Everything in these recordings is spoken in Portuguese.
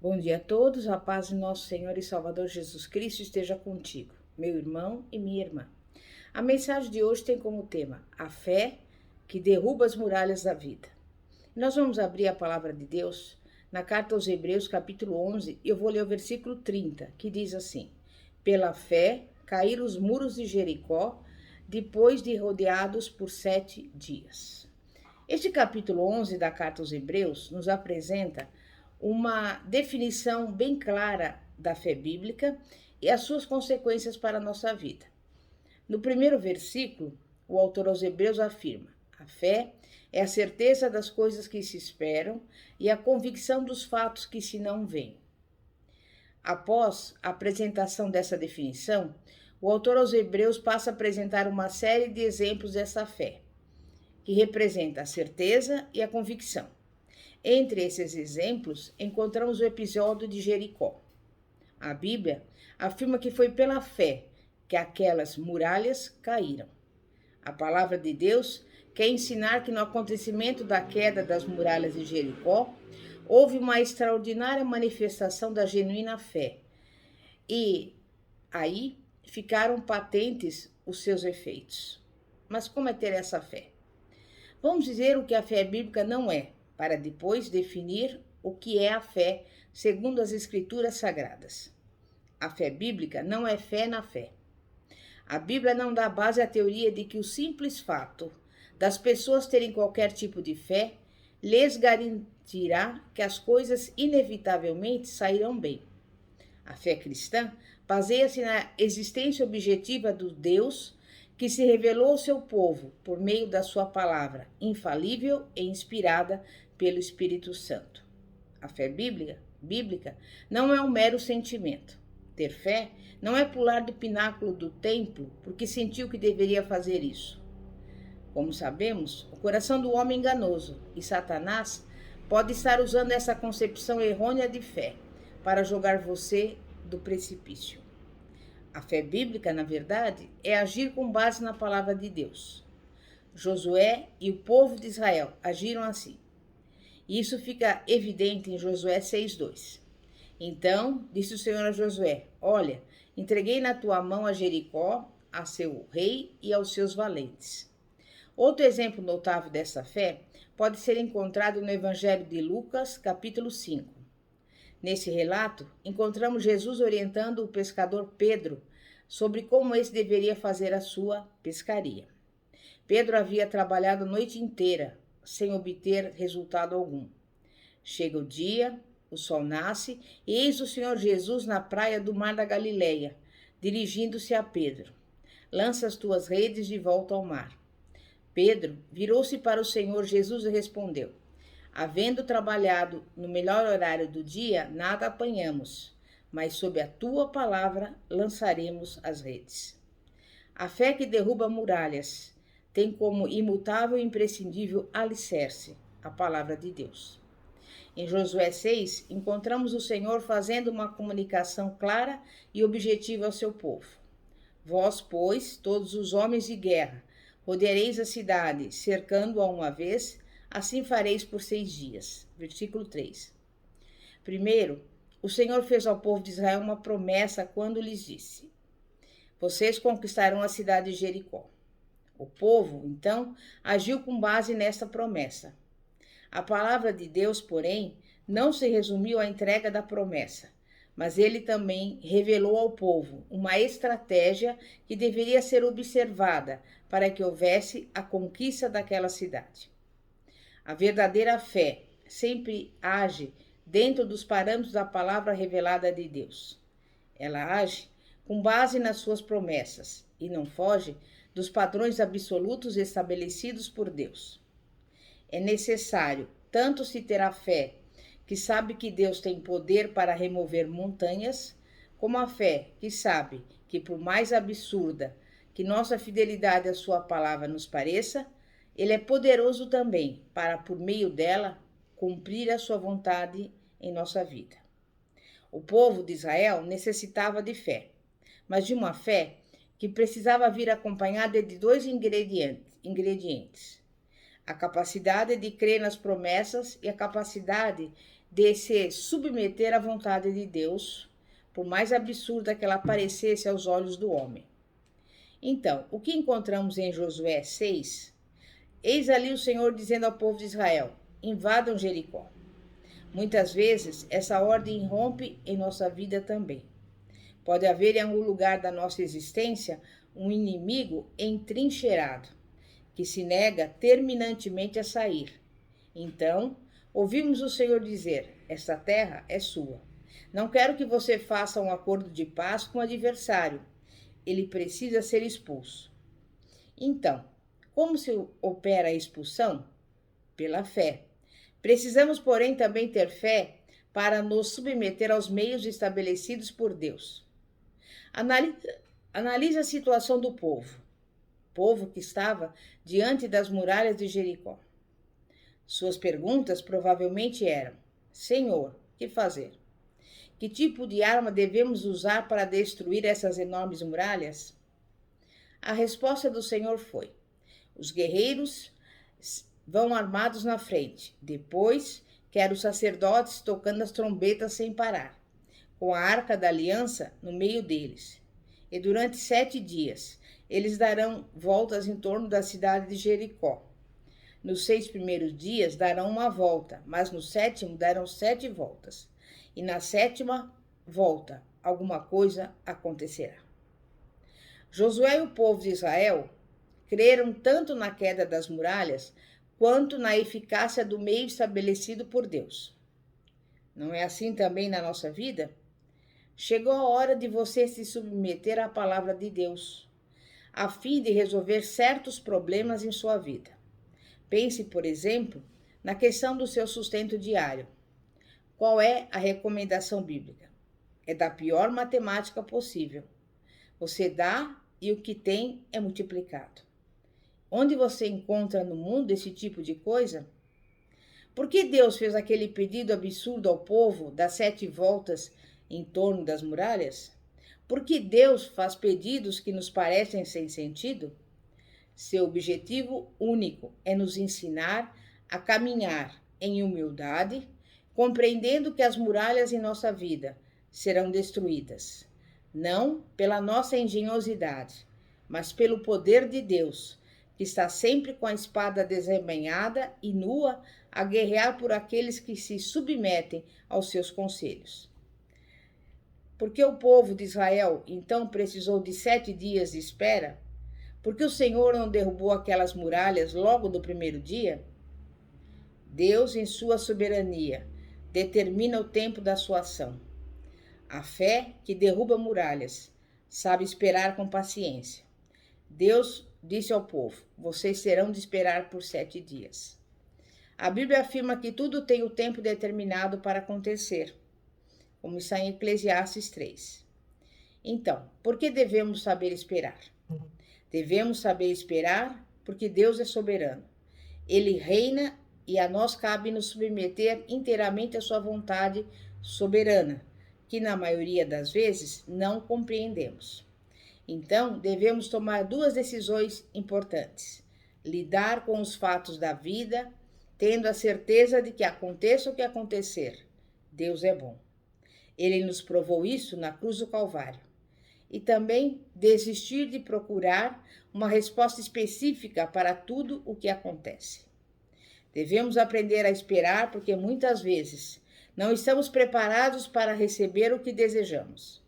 Bom dia a todos, a paz de nosso Senhor e Salvador Jesus Cristo esteja contigo, meu irmão e minha irmã. A mensagem de hoje tem como tema a fé que derruba as muralhas da vida. Nós vamos abrir a palavra de Deus na carta aos Hebreus, capítulo 11, e eu vou ler o versículo 30, que diz assim: Pela fé caíram os muros de Jericó, depois de rodeados por 7 dias. Este capítulo 11 da carta aos Hebreus nos apresenta uma definição bem clara da fé bíblica e as suas consequências para a nossa vida. No primeiro versículo, o autor aos Hebreus afirma: a fé é a certeza das coisas que se esperam e a convicção dos fatos que se não veem. Após a apresentação dessa definição, o autor aos Hebreus passa a apresentar uma série de exemplos dessa fé, que representa a certeza e a convicção. Entre esses exemplos, encontramos o episódio de Jericó. A Bíblia afirma que foi pela fé que aquelas muralhas caíram. A palavra de Deus quer ensinar que no acontecimento da queda das muralhas de Jericó, houve uma extraordinária manifestação da genuína fé. E aí ficaram patentes os seus efeitos. Mas como é ter essa fé? Vamos dizer o que a fé bíblica não é, para depois definir o que é a fé segundo as Escrituras Sagradas. A fé bíblica não é fé na fé. A Bíblia não dá base à teoria de que o simples fato das pessoas terem qualquer tipo de fé lhes garantirá que as coisas inevitavelmente sairão bem. A fé cristã baseia-se na existência objetiva do Deus que se revelou ao seu povo por meio da sua palavra, infalível e inspirada pelo Espírito Santo. A fé bíblica não é um mero sentimento. Ter fé não é pular do pináculo do templo porque sentiu que deveria fazer isso. Como sabemos, o coração do homem é enganoso e Satanás pode estar usando essa concepção errônea de fé para jogar você do precipício. A fé bíblica, na verdade, é agir com base na palavra de Deus. Josué e o povo de Israel agiram assim. Isso fica evidente em Josué 6:2. Então, disse o Senhor a Josué: Olha, entreguei na tua mão a Jericó, a seu rei e aos seus valentes. Outro exemplo notável dessa fé pode ser encontrado no Evangelho de Lucas, capítulo 5. Nesse relato, encontramos Jesus orientando o pescador Pedro sobre como esse deveria fazer a sua pescaria. Pedro havia trabalhado a noite inteira, sem obter resultado algum. Chega o dia, o sol nasce, e eis o Senhor Jesus na praia do mar da Galileia, dirigindo-se a Pedro. Lança as tuas redes de volta ao mar. Pedro virou-se para o Senhor Jesus e respondeu: Havendo trabalhado no melhor horário do dia, nada apanhamos, mas sob a tua palavra lançaremos as redes. A fé que derruba muralhas tem como imutável e imprescindível alicerce a palavra de Deus. Em Josué 6, encontramos o Senhor fazendo uma comunicação clara e objetiva ao seu povo. Vós, pois, todos os homens de guerra, rodeareis a cidade, cercando-a uma vez, assim fareis por 6 dias. Versículo 3. Primeiro, o Senhor fez ao povo de Israel uma promessa quando lhes disse: Vocês conquistarão a cidade de Jericó. O povo, então, agiu com base nessa promessa. A palavra de Deus, porém, não se resumiu à entrega da promessa, mas ele também revelou ao povo uma estratégia que deveria ser observada para que houvesse a conquista daquela cidade. A verdadeira fé sempre age dentro dos parâmetros da palavra revelada de Deus. Ela age com base nas suas promessas e não foge dos padrões absolutos estabelecidos por Deus. É necessário tanto se ter a fé que sabe que Deus tem poder para remover montanhas, como a fé que sabe que, por mais absurda que nossa fidelidade à sua palavra nos pareça, ele é poderoso também para, por meio dela, cumprir a sua vontade em nossa vida. O povo de Israel necessitava de fé, mas de uma fé que precisava vir acompanhada de 2 ingredientes: a capacidade de crer nas promessas e a capacidade de se submeter à vontade de Deus, por mais absurda que ela parecesse aos olhos do homem. Então, o que encontramos em Josué 6? Eis ali o Senhor dizendo ao povo de Israel: invadam Jericó. Muitas vezes, essa ordem irrompe em nossa vida também. Pode haver em algum lugar da nossa existência um inimigo entrincheirado, que se nega terminantemente a sair. Então, ouvimos o Senhor dizer: esta terra é sua. Não quero que você faça um acordo de paz com o adversário. Ele precisa ser expulso. Então, como se opera a expulsão? Pela fé. Precisamos, porém, também ter fé para nos submeter aos meios estabelecidos por Deus. Analise a situação do povo que estava diante das muralhas de Jericó. Suas perguntas provavelmente eram: Senhor, que fazer? Que tipo de arma devemos usar para destruir essas enormes muralhas? A resposta do Senhor foi: os guerreiros vão armados na frente. Depois, quero os sacerdotes tocando as trombetas sem parar, com a arca da aliança no meio deles. E durante 7 dias, eles darão voltas em torno da cidade de Jericó. Nos 6 primeiros dias darão uma volta, mas no 7º darão 7 voltas. E na 7ª volta, alguma coisa acontecerá. Josué e o povo de Israel creram tanto na queda das muralhas, quanto na eficácia do meio estabelecido por Deus. Não é assim também na nossa vida? Chegou a hora de você se submeter à palavra de Deus, a fim de resolver certos problemas em sua vida. Pense, por exemplo, na questão do seu sustento diário. Qual é a recomendação bíblica? É da pior matemática possível. Você dá e o que tem é multiplicado. Onde você encontra no mundo esse tipo de coisa? Por que Deus fez aquele pedido absurdo ao povo das 7 voltas em torno das muralhas? Por que Deus faz pedidos que nos parecem sem sentido? Seu objetivo único é nos ensinar a caminhar em humildade, compreendendo que as muralhas em nossa vida serão destruídas, não pela nossa engenhosidade, mas pelo poder de Deus, que está sempre com a espada desembainhada e nua a guerrear por aqueles que se submetem aos seus conselhos. Porque o povo de Israel então precisou de 7 dias de espera? Porque o Senhor não derrubou aquelas muralhas logo no primeiro dia? Deus, em sua soberania, determina o tempo da sua ação. A fé que derruba muralhas sabe esperar com paciência. Deus disse ao povo: vocês terão de esperar por 7 dias. A Bíblia afirma que tudo tem o tempo determinado para acontecer, como está em Eclesiastes 3. Então, por que devemos saber esperar? Devemos saber esperar porque Deus é soberano. Ele reina e a nós cabe nos submeter inteiramente à sua vontade soberana, que na maioria das vezes não compreendemos. Então, devemos tomar 2 decisões importantes: lidar com os fatos da vida, tendo a certeza de que aconteça o que acontecer, Deus é bom. Ele nos provou isso na cruz do Calvário. E também desistir de procurar uma resposta específica para tudo o que acontece. Devemos aprender a esperar porque muitas vezes não estamos preparados para receber o que desejamos.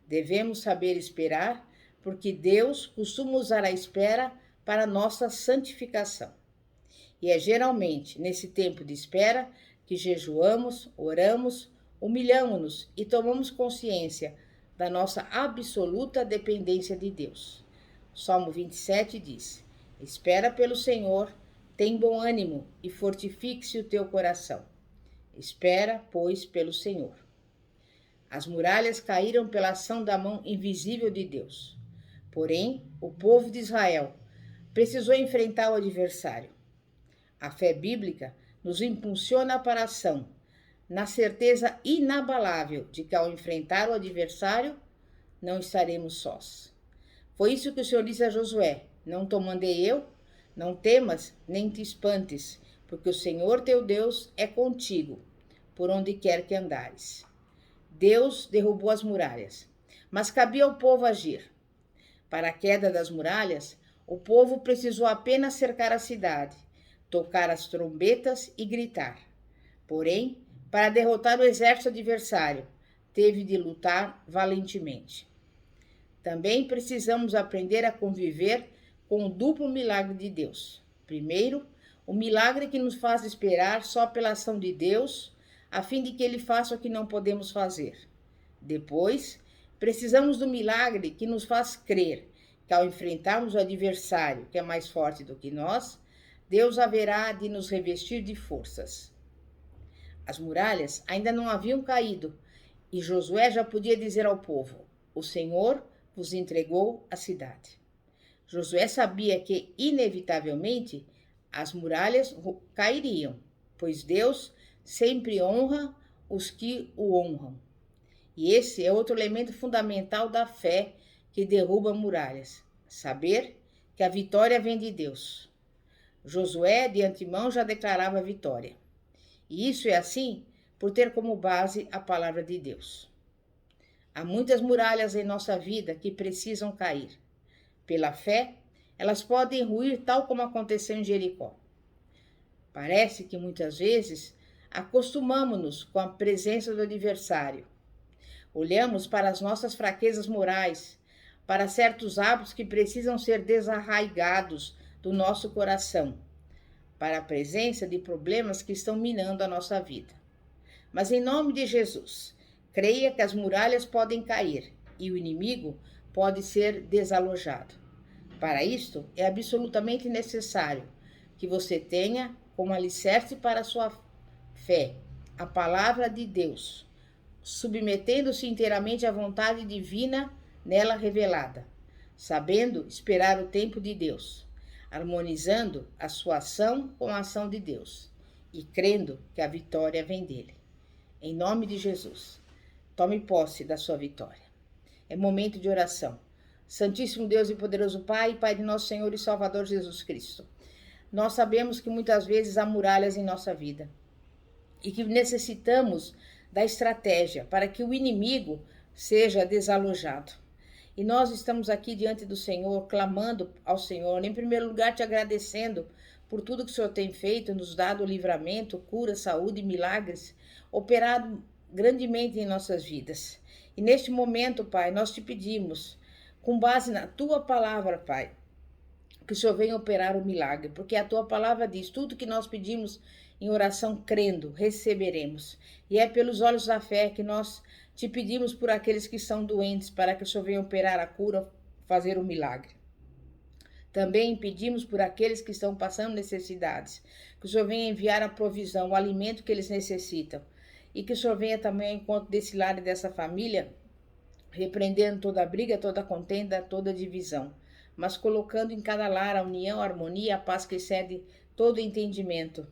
Devemos saber esperar porque Deus costuma usar a espera para nossa santificação. E é geralmente nesse tempo de espera que jejuamos, oramos, humilhamos-nos e tomamos consciência da nossa absoluta dependência de Deus. Salmo 27 diz: espera pelo Senhor, tem bom ânimo e fortifique-se o teu coração. Espera, pois, pelo Senhor. As muralhas caíram pela ação da mão invisível de Deus. Porém, o povo de Israel precisou enfrentar o adversário. A fé bíblica nos impulsiona para a ação, na certeza inabalável de que ao enfrentar o adversário, não estaremos sós. Foi isso que o Senhor disse a Josué: não te mandei eu? Não temas, nem te espantes, porque o Senhor teu Deus é contigo, por onde quer que andares. Deus derrubou as muralhas, mas cabia ao povo agir. Para a queda das muralhas, o povo precisou apenas cercar a cidade, tocar as trombetas e gritar. Porém, para derrotar o exército adversário, teve de lutar valentemente. Também precisamos aprender a conviver com o duplo milagre de Deus. Primeiro, o milagre que nos faz esperar só pela ação de Deus, a fim de que Ele faça o que não podemos fazer. Depois, precisamos do milagre que nos faz crer que ao enfrentarmos o adversário, que é mais forte do que nós, Deus haverá de nos revestir de forças. As muralhas ainda não haviam caído, e Josué já podia dizer ao povo: o Senhor vos entregou a cidade. Josué sabia que, inevitavelmente, as muralhas cairiam, pois Deus sempre honra os que o honram. E esse é outro elemento fundamental da fé que derruba muralhas: saber que a vitória vem de Deus. Josué, de antemão, já declarava a vitória. E isso é assim por ter como base a palavra de Deus. Há muitas muralhas em nossa vida que precisam cair. Pela fé, elas podem ruir tal como aconteceu em Jericó. Parece que muitas vezes acostumamos-nos com a presença do adversário. Olhamos para as nossas fraquezas morais, para certos hábitos que precisam ser desarraigados do nosso coração, para a presença de problemas que estão minando a nossa vida. Mas em nome de Jesus, creia que as muralhas podem cair e o inimigo pode ser desalojado. Para isto, é absolutamente necessário que você tenha como alicerce para a sua fé a palavra de Deus, submetendo-se inteiramente à vontade divina nela revelada, sabendo esperar o tempo de Deus, harmonizando a sua ação com a ação de Deus e crendo que a vitória vem dele. Em nome de Jesus, tome posse da sua vitória. É momento de oração. Santíssimo Deus e poderoso Pai, Pai de nosso Senhor e Salvador Jesus Cristo, nós sabemos que muitas vezes há muralhas em nossa vida e que necessitamos da estratégia para que o inimigo seja desalojado. E nós estamos aqui diante do Senhor, clamando ao Senhor, em primeiro lugar te agradecendo por tudo que o Senhor tem feito, nos dado livramento, cura, saúde e milagres, operado grandemente em nossas vidas. E neste momento, Pai, nós te pedimos, com base na tua palavra, Pai, que o Senhor venha operar o milagre, porque a tua palavra diz, tudo que nós pedimos em oração crendo, receberemos. E é pelos olhos da fé que nós te pedimos por aqueles que são doentes, para que o Senhor venha operar a cura, fazer o milagre. Também pedimos por aqueles que estão passando necessidades, que o Senhor venha enviar a provisão, o alimento que eles necessitam. E que o Senhor venha também ao encontro desse lar e dessa família, repreendendo toda a briga, toda a contenda, toda a divisão, mas colocando em cada lar a união, a harmonia, a paz que excede todo entendimento.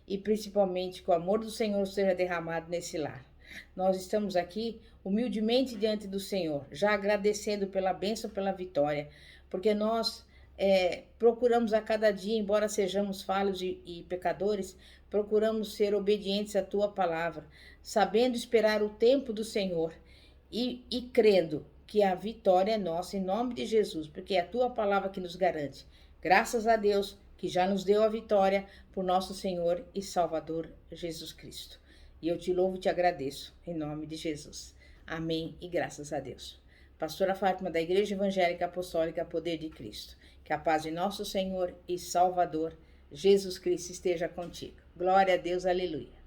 E principalmente que o amor do Senhor seja derramado nesse lar. Nós estamos aqui humildemente diante do Senhor, já agradecendo pela bênção, pela vitória, porque nós procuramos a cada dia, embora sejamos falhos e pecadores, procuramos ser obedientes à tua palavra, sabendo esperar o tempo do Senhor e crendo que a vitória é nossa em nome de Jesus, porque é a tua palavra que nos garante. Graças a Deus que já nos deu a vitória por nosso Senhor e Salvador Jesus Cristo. E eu te louvo e te agradeço em nome de Jesus. Amém e graças a Deus. Pastora Fátima da Igreja Evangélica Apostólica Poder de Cristo. Que a paz de nosso Senhor e Salvador Jesus Cristo esteja contigo. Glória a Deus, aleluia.